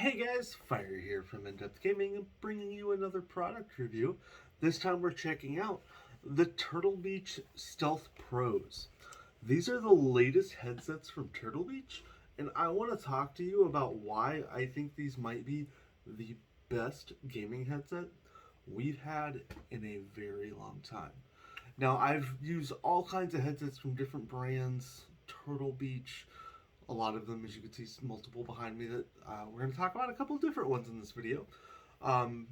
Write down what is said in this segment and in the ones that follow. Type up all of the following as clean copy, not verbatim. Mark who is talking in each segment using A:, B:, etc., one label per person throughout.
A: Hey guys, Fire here from InDepth Gaming, bringing you another product review. This time we're checking out the Turtle Beach Stealth Pros. These are the latest headsets from Turtle Beach, and I want to talk to you about why I think these might be the best gaming headset we've had in a very long time. Now, I've used all kinds of headsets from different brands, Turtle Beach, a lot of them, as you can see, multiple behind me. That we're going to talk about a couple of different ones in this video. Um,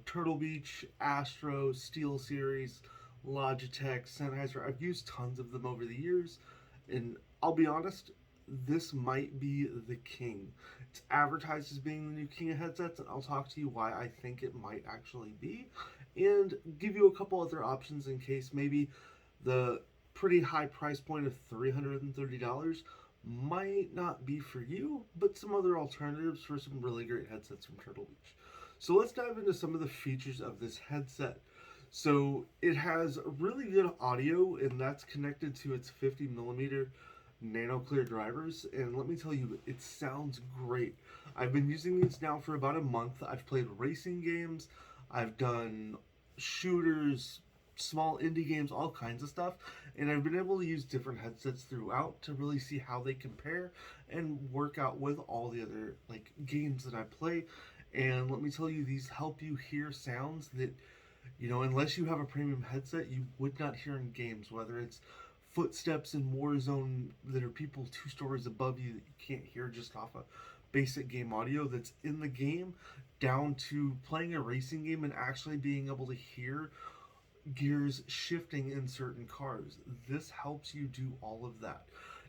A: Turtle Beach, Astro, Steel Series, Logitech, Sennheiser. I've used tons of them over the years, and I'll be honest, this might be the king. It's advertised as being the new king of headsets, and I'll talk to you why I think it might actually be, and give you a couple other options in case maybe the pretty high price point of $330 might not be for you, but some other alternatives for some really great headsets from Turtle Beach. So let's dive into some of the features of this headset. So it has really good audio, and that's connected to its 50 millimeter nano clear drivers, and let me tell you, it sounds great. I've been using these now for about a month. I've played racing games, I've done shooters, small indie games, all kinds of stuff, and I've been able to use different headsets throughout to really see how they compare and work out with all the other games that I play. And let me tell you, these help you hear sounds that, unless you have a premium headset, you would not hear in games, whether it's footsteps in Warzone that are people 2 stories above you that you can't hear just off a basic game audio that's in the game, down to playing a racing game and actually being able to hear gears shifting in certain cars. This helps you do all of that.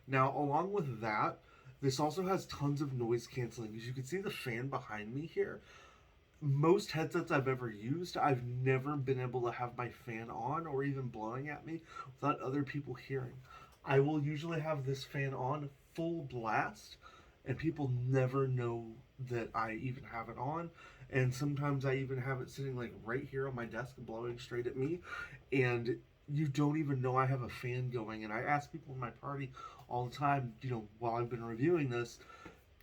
A: Now, along with that, this also has tons of noise canceling. As you can see the fan behind me here, most headsets I've ever used, I've never been able to have my fan on or even blowing at me without other people hearing. I will usually have this fan on full blast, and people never know that I even have it on. And sometimes I even have it sitting right here on my desk blowing straight at me, and you don't even know I have a fan going. And I ask people in my party all the time, while I've been reviewing this,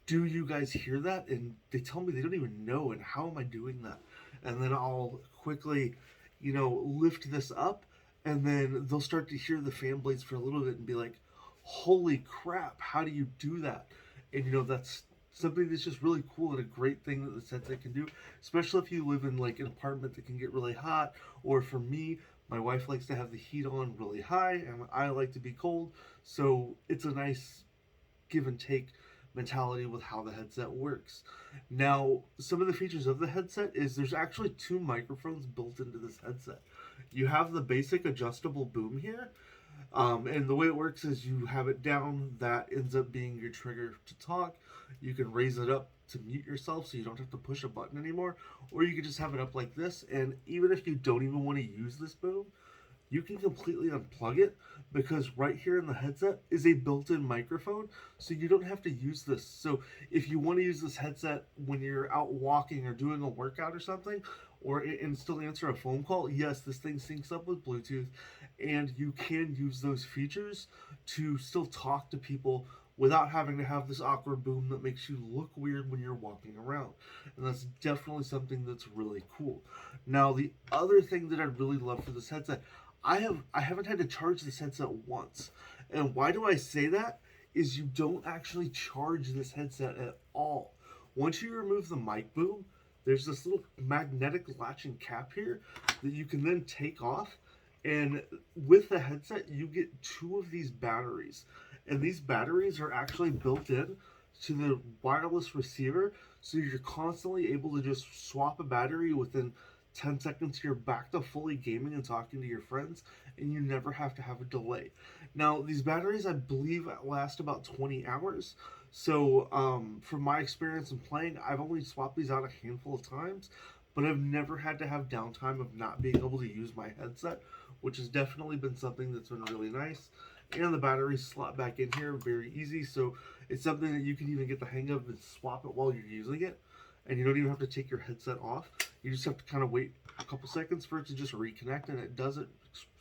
A: do you guys hear that? And they tell me they don't even know, and how am I doing that? And then I'll quickly, lift this up, and then they'll start to hear the fan blades for a little bit and be like, holy crap, how do you do that? And that's something that's just really cool and a great thing that the headset can do, especially if you live in an apartment that can get really hot, or for me, my wife likes to have the heat on really high and I like to be cold, so it's a nice give and take mentality with how the headset works. Now, some of the features of the headset is there's actually 2 microphones built into this headset. You have the basic adjustable boom here, and the way it works is you have it down, that ends up being your trigger to talk. You can raise it up to mute yourself so you don't have to push a button anymore, or you can just have it up like this, and even if you don't even want to use this boom, you can completely unplug it, because right here in the headset is a built-in microphone, so you don't have to use this. So if you want to use this headset when you're out walking or doing a workout or something, or and still answer a phone call, yes, this thing syncs up with Bluetooth, and you can use those features to still talk to people without having to have this awkward boom that makes you look weird when you're walking around. And that's definitely something that's really cool. Now, the other thing that I really love for this headset, I haven't had to charge this headset once. And why do I say that? Is you don't actually charge this headset at all. Once you remove the mic boom, there's this little magnetic latching cap here that you can then take off. And with the headset, you get 2 of these batteries. And these batteries are actually built in to the wireless receiver, so you're constantly able to just swap a battery within 10 seconds. You're back to fully gaming and talking to your friends, and you never have to have a delay. Now, these batteries, I believe, last about 20 hours. So, from my experience in playing, I've only swapped these out a handful of times, but I've never had to have downtime of not being able to use my headset, which has definitely been something that's been really nice. And the batteries slot back in here very easy, so it's something that you can even get the hang of and swap it while you're using it. And you don't even have to take your headset off. You just have to kind of wait a couple seconds for it to just reconnect, and it does it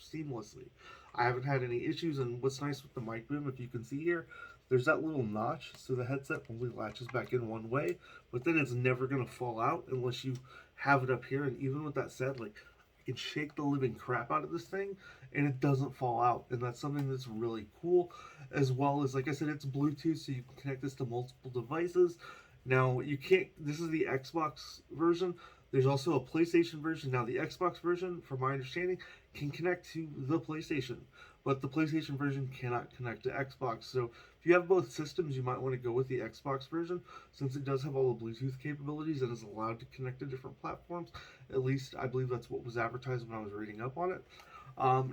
A: seamlessly. I haven't had any issues, and what's nice with the mic boom, if you can see here, there's that little notch, so the headset only latches back in one way, but then it's never going to fall out unless you have it up here. And even with that said, like, I can shake the living crap out of this thing and it doesn't fall out. And that's something that's really cool. As well as, like I said, it's Bluetooth, so you can connect this to multiple devices. Now, you can't, this is the Xbox version. There's also a PlayStation version. Now, the Xbox version, from my understanding, can connect to the PlayStation, but the PlayStation version cannot connect to Xbox. So, if you have both systems, you might want to go with the Xbox version since it does have all the Bluetooth capabilities and is allowed to connect to different platforms. At least, I believe that's what was advertised when I was reading up on it.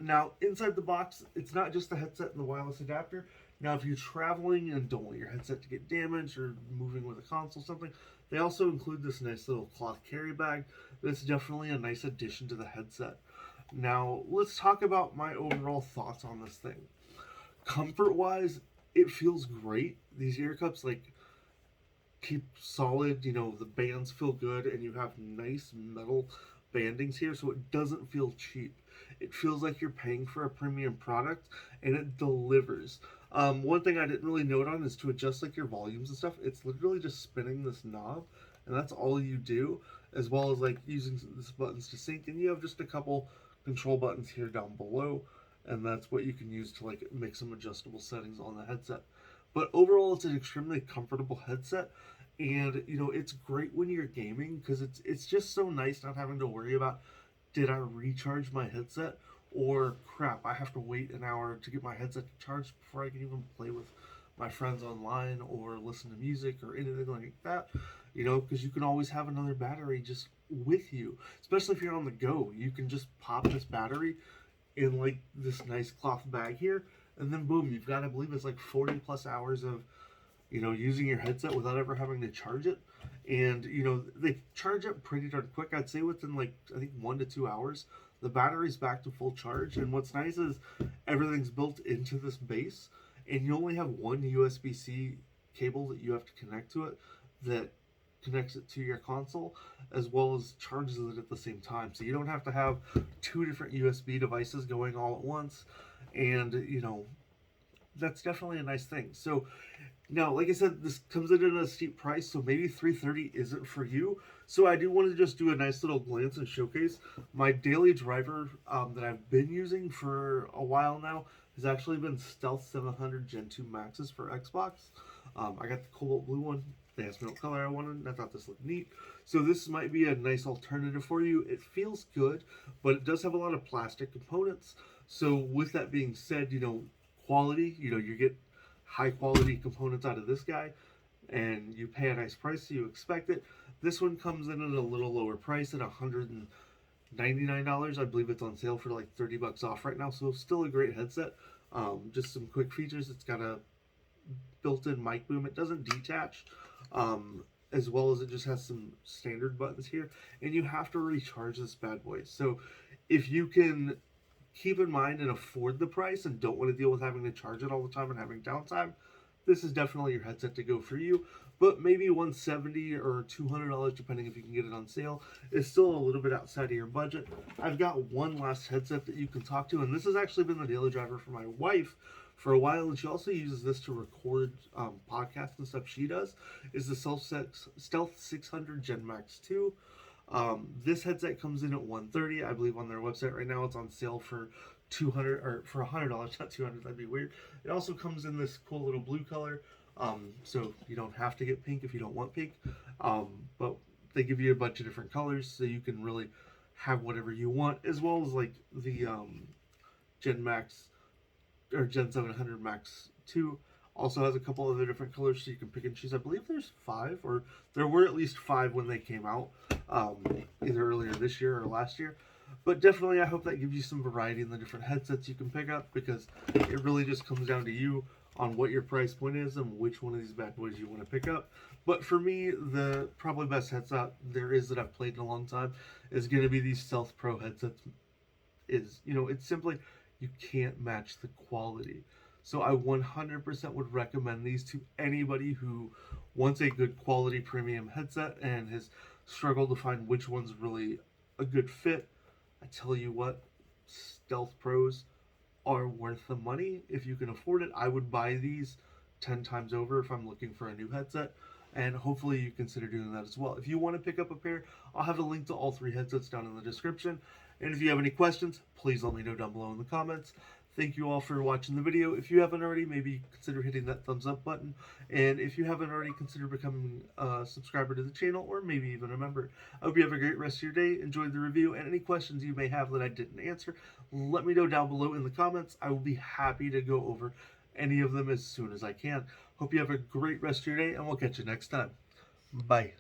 A: Now, inside the box, it's not just the headset and the wireless adapter. Now, if you're traveling and don't want your headset to get damaged or moving with a console or something, they also include this nice little cloth carry bag. That's definitely a nice addition to the headset. Now, let's talk about my overall thoughts on this thing. Comfort wise, it feels great. These ear cups, like, keep solid. You know, the bands feel good, and you have nice metal bandings here, so it doesn't feel cheap. It feels like you're paying for a premium product, and it delivers. One thing I didn't really note on is to adjust like your volumes and stuff. It's literally just spinning this knob, and that's all you do. As well as like using this buttons to sync, and you have just a couple control buttons here down below, and that's what you can use to like make some adjustable settings on the headset. But overall, it's an extremely comfortable headset, and you know it's great when you're gaming because it's just so nice not having to worry about did I recharge my headset or crap I have to wait an hour to get my headset to charge before I can even play with my friends online or listen to music or anything like that. You know, because you can always have another battery just with you, especially if you're on the go. You can just pop this battery in like this nice cloth bag here, and then boom, you've got, I believe it's like 40 plus hours of, you know, using your headset without ever having to charge it. And you know they charge up pretty darn quick. I'd say within like I think 1 to 2 hours, the battery's back to full charge. And what's nice is everything's built into this base, and you only have one USB-C cable that you have to connect to it that connects it to your console as well as charges it at the same time. So you don't have to have two different USB devices going all at once. And you know, that's definitely a nice thing. So now, like I said, this comes in at a steep price, so maybe 330 isn't for you. So I do want to just do a nice little glance and showcase my daily driver that I've been using for a while now has actually been Stealth 700 Gen 2 Maxes for Xbox. I got the cobalt blue one. They asked me what color I wanted, and I thought this looked neat. So this might be a nice alternative for you. It feels good, but it does have a lot of plastic components. So with that being said, you know, quality, you know, you get high quality components out of this guy and you pay a nice price, so you expect it. This one comes in at a little lower price at $199. I believe it's on sale for like 30 bucks off right now, so still a great headset. Just some quick features. It's got a built-in mic boom. It doesn't detach, as well as it just has some standard buttons here, and you have to recharge this bad boy. So if you can keep in mind and afford the price and don't want to deal with having to charge it all the time and having downtime, this is definitely your headset to go for you. But maybe $170 or $200, depending if you can get it on sale, is still a little bit outside of your budget. I've got one last headset that you can talk to, and this has actually been the daily driver for my wife for a while, and she also uses this to record podcasts and stuff she does, is the Stealth 600 Gen Max 2. This headset comes in at $130. I believe on their website right now it's on sale for $200 or for $100, not $200. That'd be weird. It also comes in this cool little blue color, so you don't have to get pink if you don't want pink. But they give you a bunch of different colors, so you can really have whatever you want, as well as like the Gen Max or Gen 700 Max 2 also has a couple other different colors, so you can pick and choose. I believe there's 5, or there were at least 5 when they came out, either earlier this year or last year. But definitely, I hope that gives you some variety in the different headsets you can pick up, because it really just comes down to you on what your price point is and which one of these bad boys you want to pick up. But for me, the probably best headset there is that I've played in a long time is going to be these Stealth Pro headsets. You know, it's simply, you can't match the quality. So I 100% would recommend these to anybody who wants a good quality premium headset and has struggled to find which one's really a good fit. I tell you what, Stealth Pros are worth the money if you can afford it. I would buy these 10 times over if I'm looking for a new headset. And hopefully you consider doing that as well. If you want to pick up a pair, I'll have a link to all 3 headsets down in the description. And if you have any questions, please let me know down below in the comments. Thank you all for watching the video. If you haven't already, maybe consider hitting that thumbs up button. And if you haven't already, consider becoming a subscriber to the channel, or maybe even a member. I hope you have a great rest of your day. Enjoy the review, and any questions you may have that I didn't answer, let me know down below in the comments. I will be happy to go over any of them as soon as I can. Hope you have a great rest of your day, and we'll catch you next time. Bye.